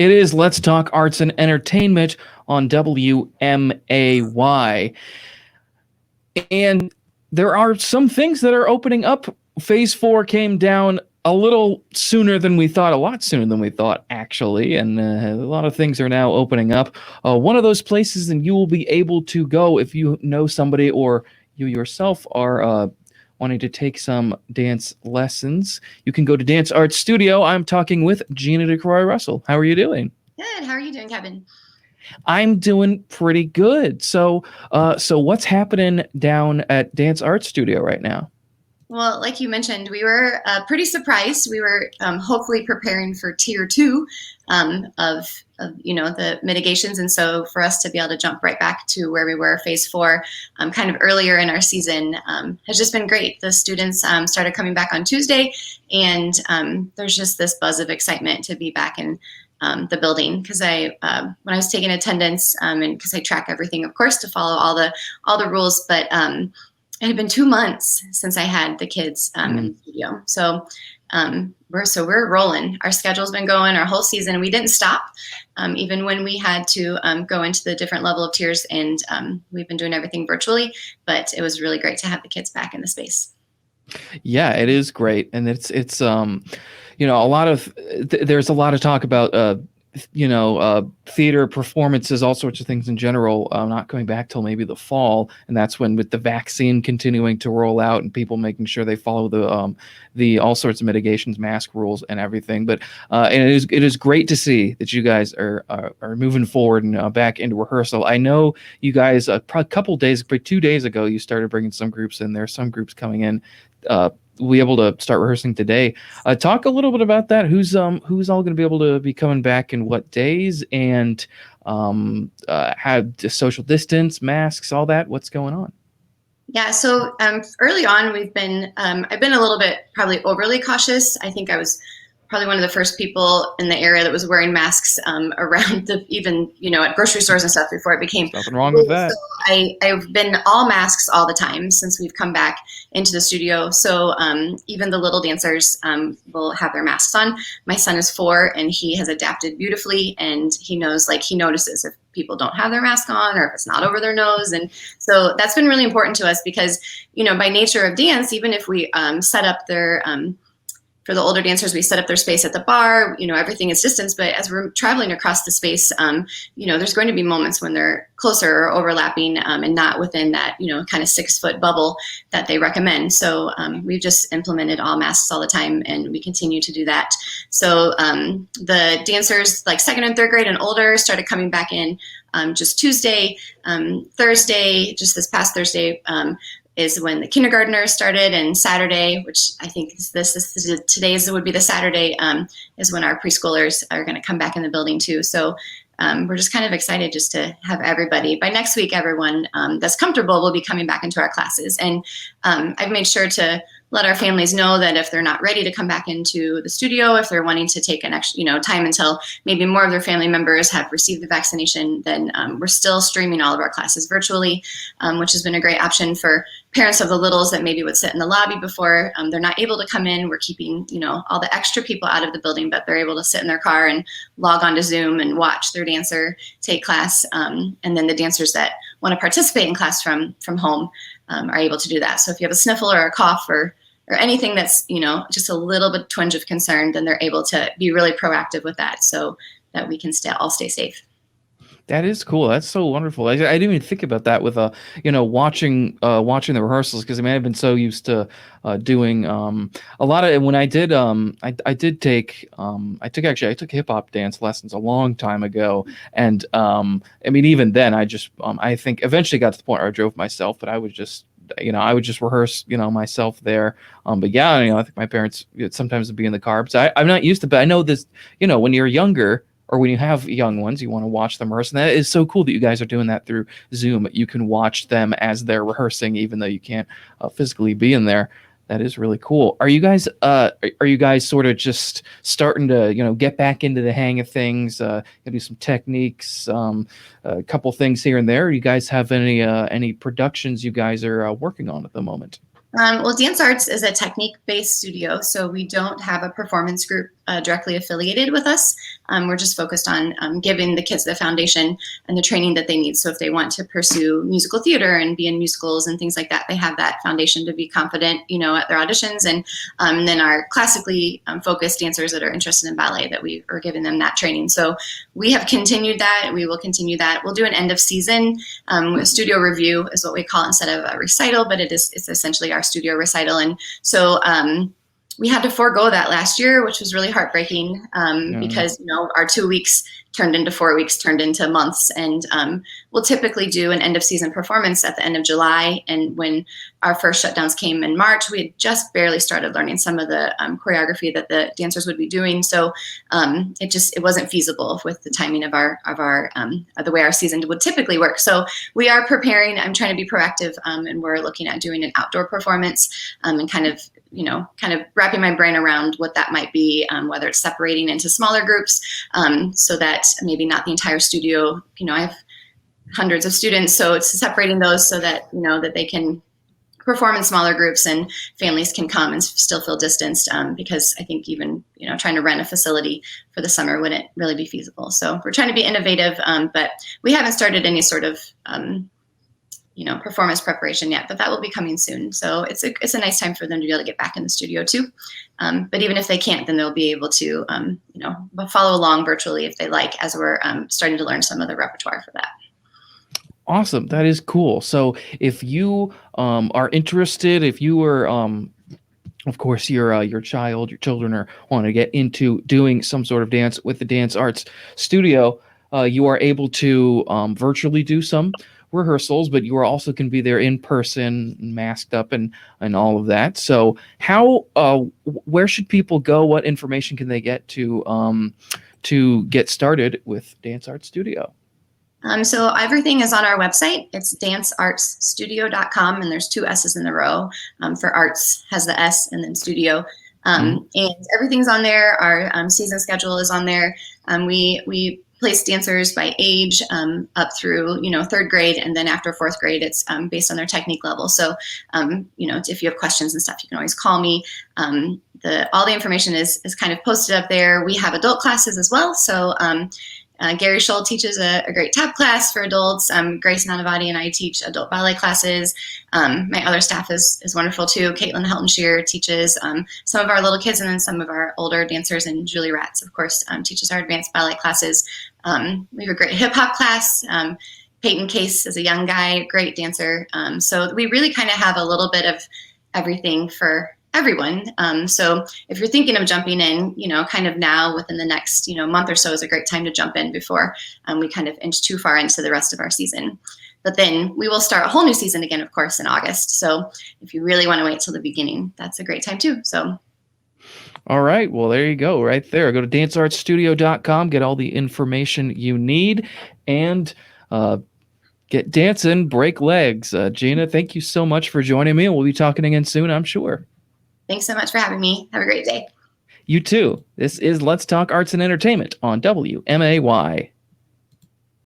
It is Let's Talk Arts and Entertainment on WMAY. And there are some things that are opening up. Phase 4 came down a little sooner than we thought, a lot sooner than we thought, actually. And a lot of things are now opening up. One of those places, and you will be able to go if you know somebody or you yourself are wanting to take some dance lessons. You can go to Dance Arts Studio. I'm talking with Gina DeCroix-Russell. How are you doing? Good. How are you doing, Kevin? I'm doing pretty good. So what's happening down at Dance Arts Studio right now? Well, like you mentioned, we were pretty surprised. We were hopefully preparing for tier 2 of the mitigations, and so for us to be able to jump right back to where we were phase 4 kind of earlier in our season has just been great. The students started coming back on Tuesday, and there's just this buzz of excitement to be back in the building, because when I was taking attendance, and because I track everything, of course, to follow all the rules, but it had been 2 months since I had the kids in the studio. So we're rolling. Our schedule's been going our whole season. We didn't stop, even when we had to go into the different level of tiers, and we've been doing everything virtually, but it was really great to have the kids back in the space. Yeah, it is great. And it's a lot of there's a lot of talk about theater performances, all sorts of things in general, not coming back till maybe the fall, and that's when, with the vaccine continuing to roll out and people making sure they follow the all sorts of mitigations, mask rules, and everything. But and it is great to see that you guys are moving forward and back into rehearsal. I know you guys a couple days, 2 days ago, you started bringing some groups in. There are some groups coming in. We able to start rehearsing today. Talk a little bit about that. Who's all going to be able to be coming back in what days, and have social distance, masks, all that. What's going on? Yeah. So early on, I've been a little bit probably overly cautious. I think I was probably one of the first people in the area that was wearing masks around at grocery stores and stuff before it became nothing wrong with that. So I've been all masks all the time since we've come back into the studio. So even the little dancers will have their masks on. My son is 4 and he has adapted beautifully, and he notices if people don't have their mask on or if it's not over their nose. And so that's been really important to us, because, by nature of dance, even if we set up their for the older dancers, we set up their space at the bar, everything is distance, but as we're traveling across the space, there's going to be moments when they're closer or overlapping and not within that, kind of 6-foot bubble that they recommend. So we've just implemented all masks all the time, and we continue to do that. So the dancers like 2nd and 3rd grade and older started coming back in just Tuesday. Thursday, just this past Thursday, is when the kindergartners started, and Saturday, which I think today's would be the Saturday, is when our preschoolers are going to come back in the building too. So we're just kind of excited just to have everybody. By next week, everyone that's comfortable will be coming back into our classes. And I've made sure to let our families know that if they're not ready to come back into the studio, if they're wanting to take an extra, time until maybe more of their family members have received the vaccination, then we're still streaming all of our classes virtually, which has been a great option for parents of the littles that maybe would sit in the lobby before they're not able to come in. We're keeping, all the extra people out of the building, but they're able to sit in their car and log on to Zoom and watch their dancer take class. And then the dancers that want to participate in class from home are able to do that. So if you have a sniffle or a cough or anything that's, just a little bit twinge of concern, then they're able to be really proactive with that so that we can all stay safe. That is cool. That's so wonderful. I didn't even think about that with watching the rehearsals, because I've been so used to doing a lot of. When I did I took hip hop dance lessons a long time ago, and even then I think eventually got to the point where I drove myself, but I would just rehearse, myself there. But yeah, I think my parents sometimes would be in the car. So I'm not used to, but I know this, when you're younger or when you have young ones, you want to watch them rehearse. And that is so cool that you guys are doing that through Zoom. You can watch them as they're rehearsing, even though you can't physically be in there. That is really cool. Are you guys sort of just starting to, get back into the hang of things, do some techniques, a couple things here and there? You guys have any productions you guys are working on at the moment? Well, Dance Arts is a technique-based studio, so we don't have a performance group directly affiliated with us. We're just focused on giving the kids the foundation and the training that they need. So if they want to pursue musical theater and be in musicals and things like that, they have that foundation to be confident, at their auditions. And then our classically focused dancers that are interested in ballet, that we are giving them that training. So we have continued that. We will continue that. We'll do an end of season a studio review is what we call it, instead of a recital, but it's essentially our studio recital. And so we had to forego that last year, which was really heartbreaking because our 2 weeks turned into 4 weeks, turned into months. And we'll typically do an end of season performance at the end of July. And when our first shutdowns came in March, we had just barely started learning some of the choreography that the dancers would be doing. So it wasn't feasible with the timing of the way our season would typically work. So we are preparing. I'm trying to be proactive, and we're looking at doing an outdoor performance and kind of wrapping my brain around what that might be, whether it's separating into smaller groups so that maybe not the entire studio, I have hundreds of students, so it's separating those so that, that they can perform in smaller groups and families can come and still feel distanced because I think even, trying to rent a facility for the summer wouldn't really be feasible. So we're trying to be innovative, but we haven't started any sort of performance preparation yet, but that will be coming soon. So it's a nice time for them to be able to get back in the studio too. But even if they can't, then they'll be able to, follow along virtually if they like, as we're starting to learn some of the repertoire for that. Awesome. That is cool. So if you are interested, if you were, of course, your children want to get into doing some sort of dance with the Dance Arts Studio, you are able to virtually do some rehearsals, but you are also can be there in person, masked up and all of that. So where should people go? What information can they get to get started with Dance Arts Studio? So everything is on our website. It's danceartsstudio.com, and there's 2 S's in a row. For arts has the S and then studio. And everything's on there. Our season schedule is on there. We place dancers by age up through 3rd grade, and then after 4th grade, it's based on their technique level. So if you have questions and stuff, you can always call me. All the information is kind of posted up there. We have adult classes as well. So Gary Scholl teaches a great tap class for adults. Grace Nanavati and I teach adult ballet classes. My other staff is wonderful too. Caitlin Heltenshear teaches some of our little kids, and then some of our older dancers. And Julie Ratz, of course, teaches our advanced ballet classes. We have a great hip hop class. Peyton Case is a young guy, great dancer. So we really kind of have a little bit of everything for everyone. So if you're thinking of jumping in, kind of now within the next, month or so is a great time to jump in before we kind of inch too far into the rest of our season. But then we will start a whole new season again, of course, in August. So if you really want to wait till the beginning, that's a great time too. So. All right. Well, there you go. Right there. Go to danceartsstudio.com, get all the information you need, and get dancing, break legs. Gina, thank you so much for joining me. We'll be talking again soon, I'm sure. Thanks so much for having me. Have a great day. You too. This is Let's Talk Arts and Entertainment on WMAY.